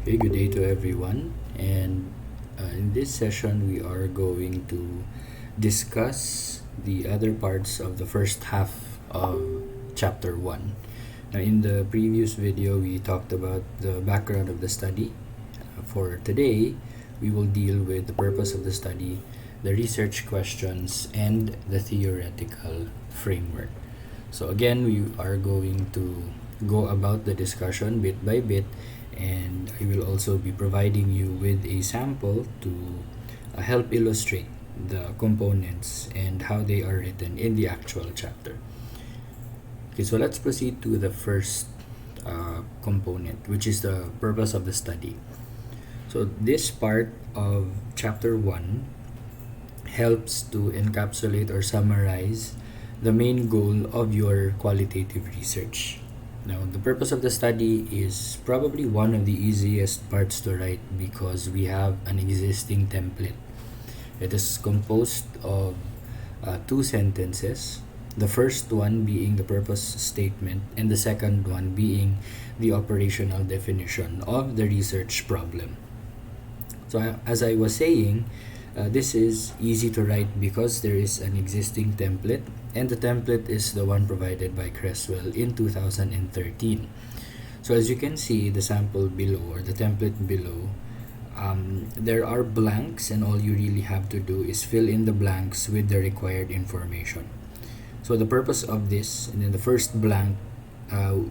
Okay, good day to everyone. And in this session, we are going to discuss the other parts of the first half of chapter 1. Now, in the previous video, we talked about the background of the study. For today, we will deal with the purpose of the study, the research questions, and the theoretical framework. So, again, we are going to go about the discussion bit by bit, and I will also be providing you with a sample to help illustrate the components and how they are written in the actual chapter. Okay, so let's proceed to the first component, which is the purpose of the study. So this part of chapter 1 helps to encapsulate or summarize the main goal of your qualitative research. Now, the purpose of the study is probably one of the easiest parts to write because we have an existing template. It is composed of two sentences, the first one being the purpose statement and the second one being the operational definition of the research problem. So as I was saying, this is easy to write because there is an existing template, and the template is the one provided by Creswell in 2013. So as you can see, the sample below or the template below, there are blanks, and all you really have to do is fill in the blanks with the required information. So the purpose of this, and then the first blank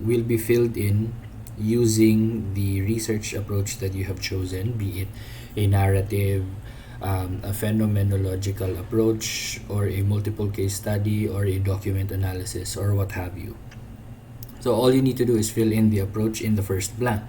will be filled in using the research approach that you have chosen, be it a narrative, a phenomenological approach, or a multiple case study, or a document analysis, or what have you. So all you need to do is fill in the approach in the first blank.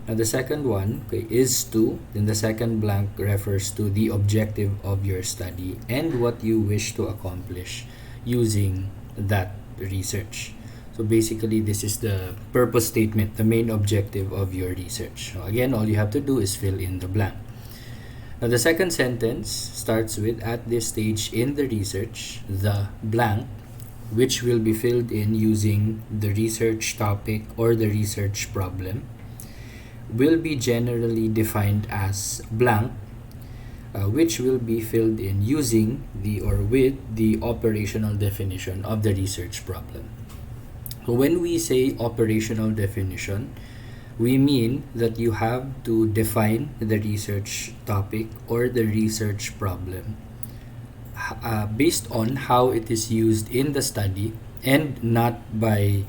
Now the second one, is to, then the second blank refers to the objective of your study and what you wish to accomplish using that research. So basically, this is the purpose statement, the main objective of your research. So again, all you have to do is fill in the blank. Now the second sentence starts with, at this stage in the research, the blank, which will be filled in using the research topic or the research problem, will be generally defined as blank, which will be filled in using the or with the operational definition of the research problem. So when we say operational definition, we mean that you have to define the research topic or the research problem based on how it is used in the study, and not by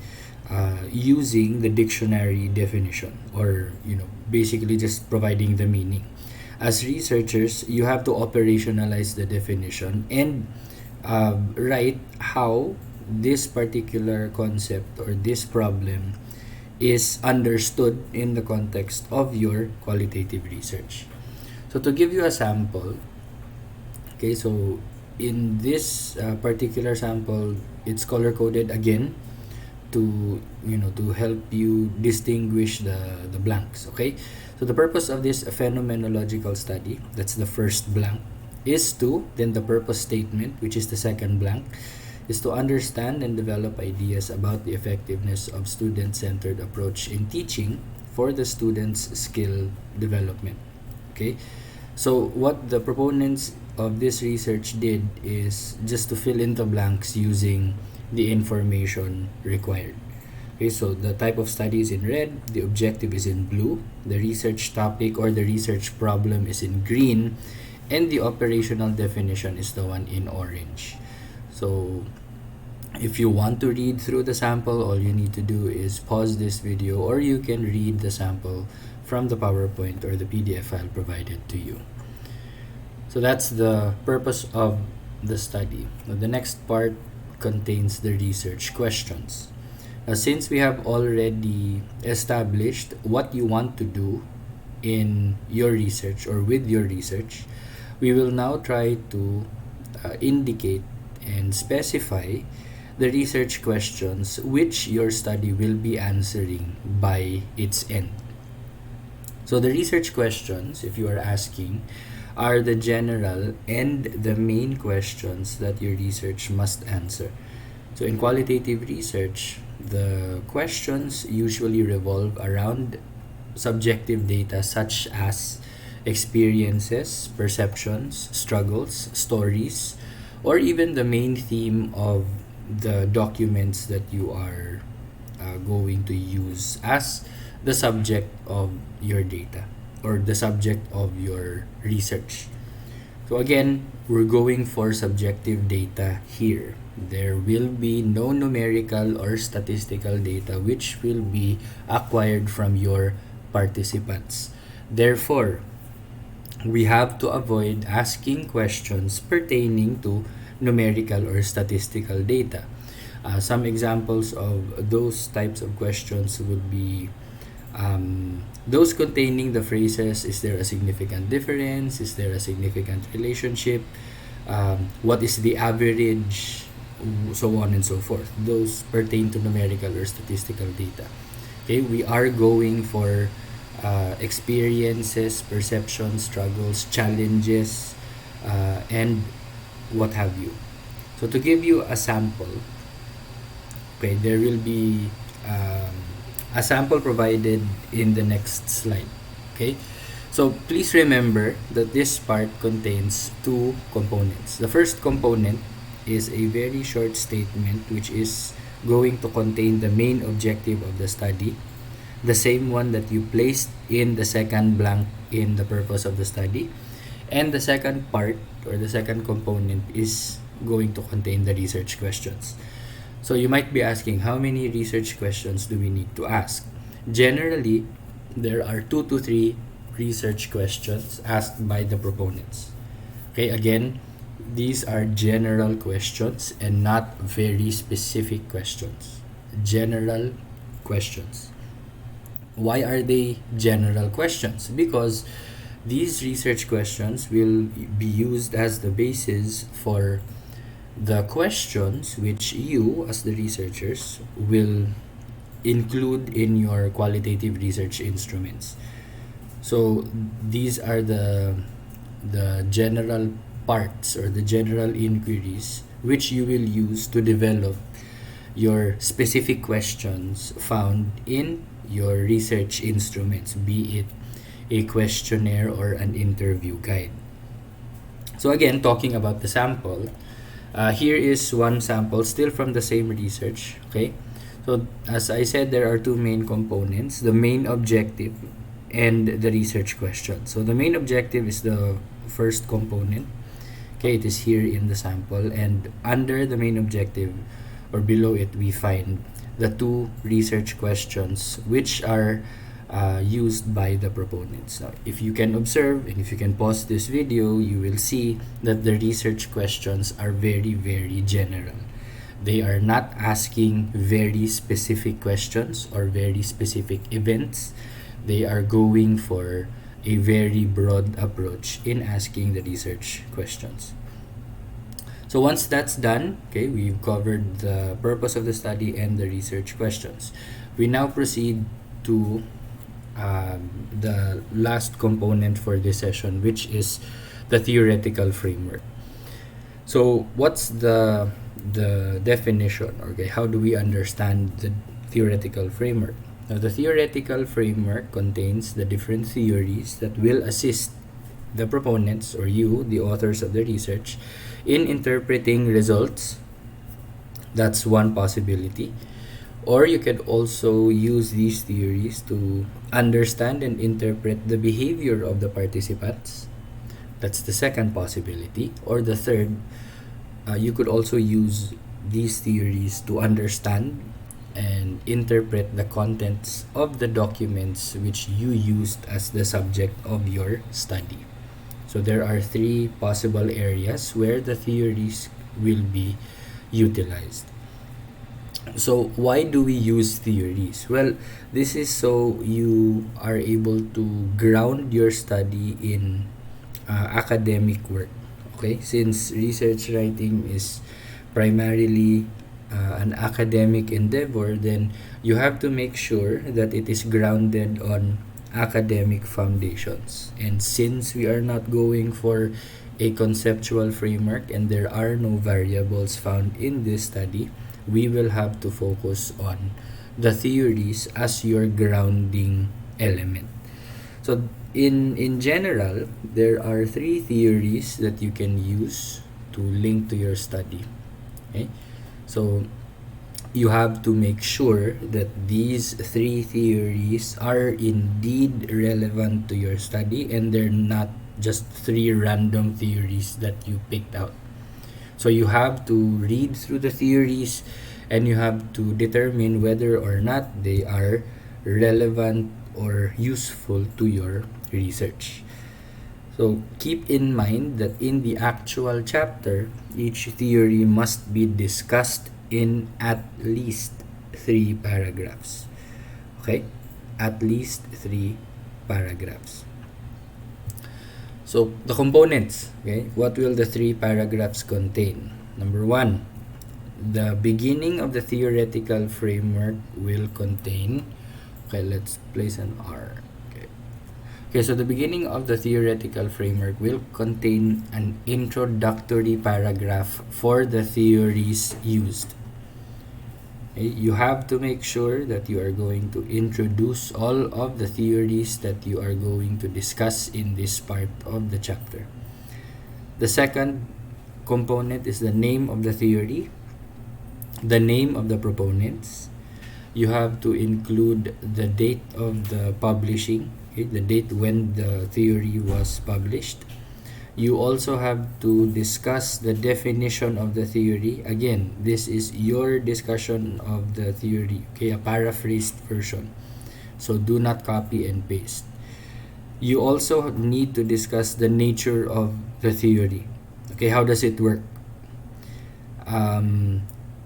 using the dictionary definition, or basically just providing the meaning. As researchers, you have to operationalize the definition and write how this particular concept or this problem is understood in the context of your qualitative research. So to give you a sample, okay, so in this particular sample, it's color coded again to help you distinguish the blanks. Okay, so the purpose of this phenomenological study, that's the first blank, is to, then the purpose statement, which is the second blank, is to understand and develop ideas about the effectiveness of student-centered approach in teaching for the students' skill development. Okay, so what the proponents of this research did is just to fill in the blanks using the information required. Okay, so the type of study is in red, the objective is in blue, the research topic or the research problem is in green, and the operational definition is the one in orange. So if you want to read through the sample, all you need to do is pause this video, or you can read the sample from the PowerPoint or the PDF file provided to you. So that's the purpose of the study. Now, the next part contains the research questions. Now, since we have already established what you want to do in your research or with your research, we will now try to indicate and specify the research questions which your study will be answering by its end. So the research questions, if you are asking, are the general and the main questions that your research must answer. So in qualitative research, the questions usually revolve around subjective data such as experiences, perceptions, struggles, stories, or even the main theme of the documents that you are going to use as the subject of your data or the subject of your research. So again, we're going for subjective data here. There will be no numerical or statistical data which will be acquired from your participants. Therefore, we have to avoid asking questions pertaining to numerical or statistical data. Some examples of those types of questions would be those containing the phrases, is there a significant difference? Is there a significant relationship? What is the average? So on and so forth. Those pertain to numerical or statistical data. Okay, we are going for experiences, perceptions, struggles, challenges, and what have you. So to give you a sample, okay, there will be a sample provided in the next slide. Okay, so please remember that this part contains two components. The first component is a very short statement which is going to contain the main objective of the study, the same one that you placed in the second blank in the purpose of the study. And the second part or the second component is going to contain the research questions. So you might be asking, how many research questions do we need to ask? Generally, there are 2 to 3 research questions asked by the proponents. Okay, again, these are general questions and not very specific questions. General questions. Why are they general questions? Because these research questions will be used as the basis for the questions which you as the researchers will include in your qualitative research instruments. So these are the general parts or the general inquiries which you will use to develop your specific questions found in your research instruments, be it a questionnaire or an interview guide. So again, talking about the sample, here is one sample still from the same research. Okay, so as I said, there are two main components, the main objective and the research question. So the main objective is the first component. Okay, it is here in the sample, and under the main objective or below it we find the two research questions which are used by the proponents. Now, if you can observe and if you can pause this video, you will see that the research questions are very, very general. They are not asking very specific questions or very specific events. They are going for a very broad approach in asking the research questions. So once that's done, okay, we've covered the purpose of the study and the research questions. We now proceed to the last component for this session, which is the theoretical framework. So what's the definition? Okay, how do we understand the theoretical framework? Now, the theoretical framework contains the different theories that will assist the proponents or you, the authors of the research, in interpreting results. That's one possibility. Or you could also use these theories to understand and interpret the behavior of the participants. That's the second possibility. Or the third, you could also use these theories to understand and interpret the contents of the documents which you used as the subject of your study. So there are three possible areas where the theories will be utilized. So why do we use theories? Well, this is so you are able to ground your study in academic work. Okay, since research writing is primarily an academic endeavor, then you have to make sure that it is grounded on academic foundations. And since we are not going for a conceptual framework and there are no variables found in this study, we will have to focus on the theories as your grounding element. So in general, there are three theories that you can use to link to your study. Okay? So you have to make sure that these three theories are indeed relevant to your study and they're not just three random theories that you picked out. So you have to read through the theories and you have to determine whether or not they are relevant or useful to your research. So keep in mind that in the actual chapter, each theory must be discussed in at least 3 paragraphs. Okay? At least 3 paragraphs. So the components, okay? What will the 3 paragraphs contain? Number 1, the beginning of the theoretical framework will contain, okay, let's place an R. Okay, so the beginning of the theoretical framework will contain an introductory paragraph for the theories used. Okay, you have to make sure that you are going to introduce all of the theories that you are going to discuss in this part of the chapter. The second component is the name of the theory, the name of the proponents. You have to include the date of the publishing, the date when the theory was published. You also have to discuss the definition of the theory. Again, this is your discussion of the theory, okay, a paraphrased version. So do not copy and paste. You also need to discuss the nature of the theory. Okay, how does it work?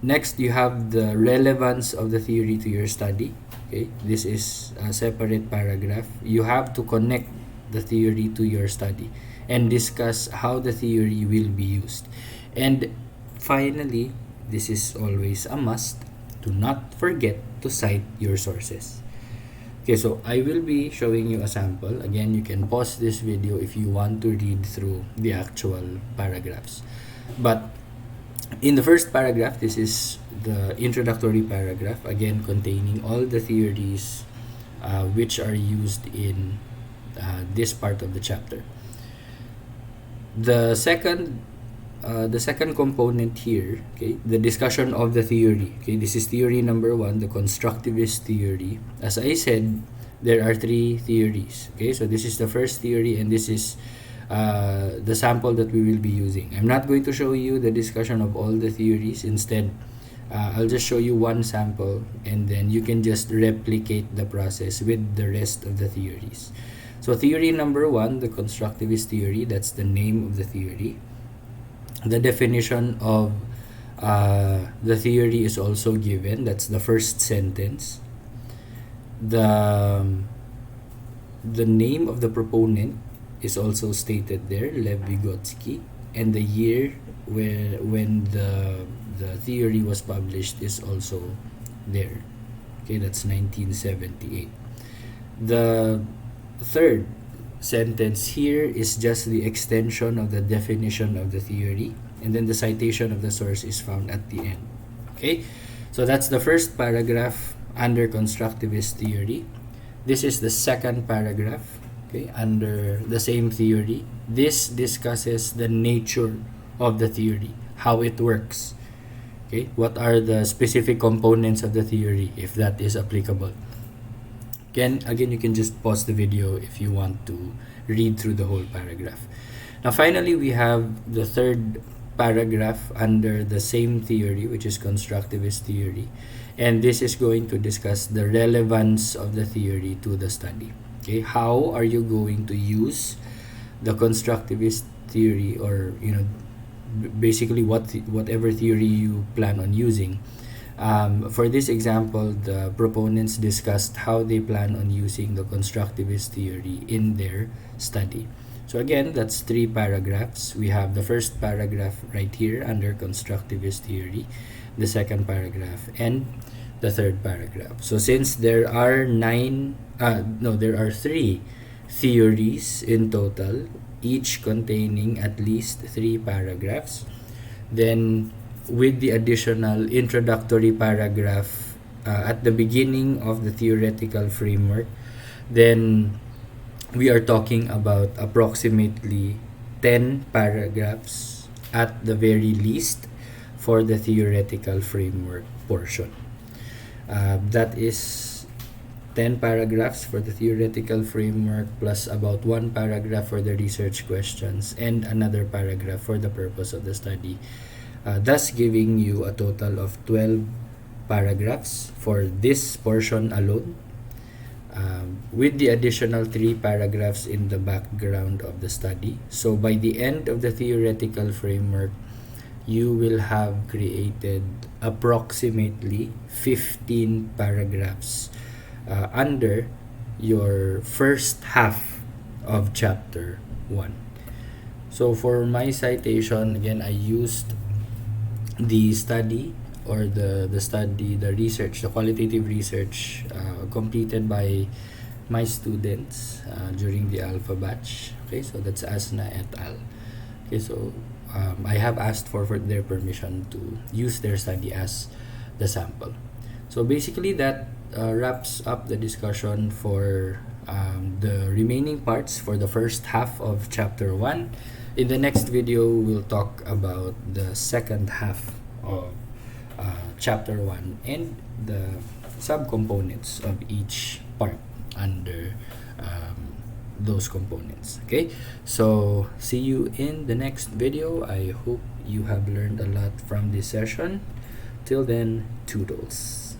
Next, you have the relevance of the theory to your study. Okay, this is a separate paragraph. You have to connect the theory to your study and discuss how the theory will be used. And finally, this is always a must, do not forget to cite your sources. Okay, so I will be showing you a sample. Again, you can pause this video if you want to read through the actual paragraphs. But in the first paragraph, this is the introductory paragraph, again containing all the theories which are used in this part of the chapter. The second component here, okay, the discussion of the theory. Okay, this is theory number 1, the constructivist theory. As I said, there are 3 theories. Okay, so this is the first theory, and this is the sample that we will be using. I'm not going to show you the discussion of all the theories. Instead, I'll just show you one sample, and then you can just replicate the process with the rest of the theories. So theory number 1, the constructivist theory, that's the name of the theory. The definition of the theory is also given. That's the first sentence. The name of the proponent is also stated there, Lev Vygotsky, and the year when the theory was published is also there. Okay, that's 1978. The third sentence here is just the extension of the definition of the theory, and then the citation of the source is found at the end. Okay, so that's the first paragraph under constructivist theory. This is the second paragraph, okay, under the same theory. This discusses the nature of the theory, how it works. Okay, what are the specific components of the theory, if that is applicable. Again, you can just pause the video if you want to read through the whole paragraph. Now, finally, we have the third paragraph under the same theory, which is constructivist theory. And this is going to discuss the relevance of the theory to the study. Okay, how are you going to use the constructivist theory, or basically whatever theory you plan on using. For this example, the proponents discussed how they plan on using the constructivist theory in their study. So again, that's 3 paragraphs. We have the first paragraph right here under constructivist theory, the second paragraph, and the third paragraph. So since there are 3 theories in total, each containing at least 3 paragraphs, then with the additional introductory paragraph at the beginning of the theoretical framework, Then we are talking about approximately 10 paragraphs at the very least for the theoretical framework portion. That is 10 paragraphs for the theoretical framework plus about one paragraph for the research questions and another paragraph for the purpose of the study, thus giving you a total of 12 paragraphs for this portion alone, with the additional 3 paragraphs in the background of the study. So by the end of the theoretical framework, you will have created approximately 15 paragraphs under your first half of chapter 1. So for my citation, again, I used the study or the research, the qualitative research completed by my students during the alpha batch. Okay, so that's Asna et al. Okay, so I have asked for their permission to use their study as the sample. So basically that wraps up the discussion for the remaining parts for the first half of chapter 1. In the next video, we'll talk about the second half of chapter 1 and the subcomponents of each part under those components. Okay, so see you in the next video. I hope you have learned a lot from this session. Till then, toodles.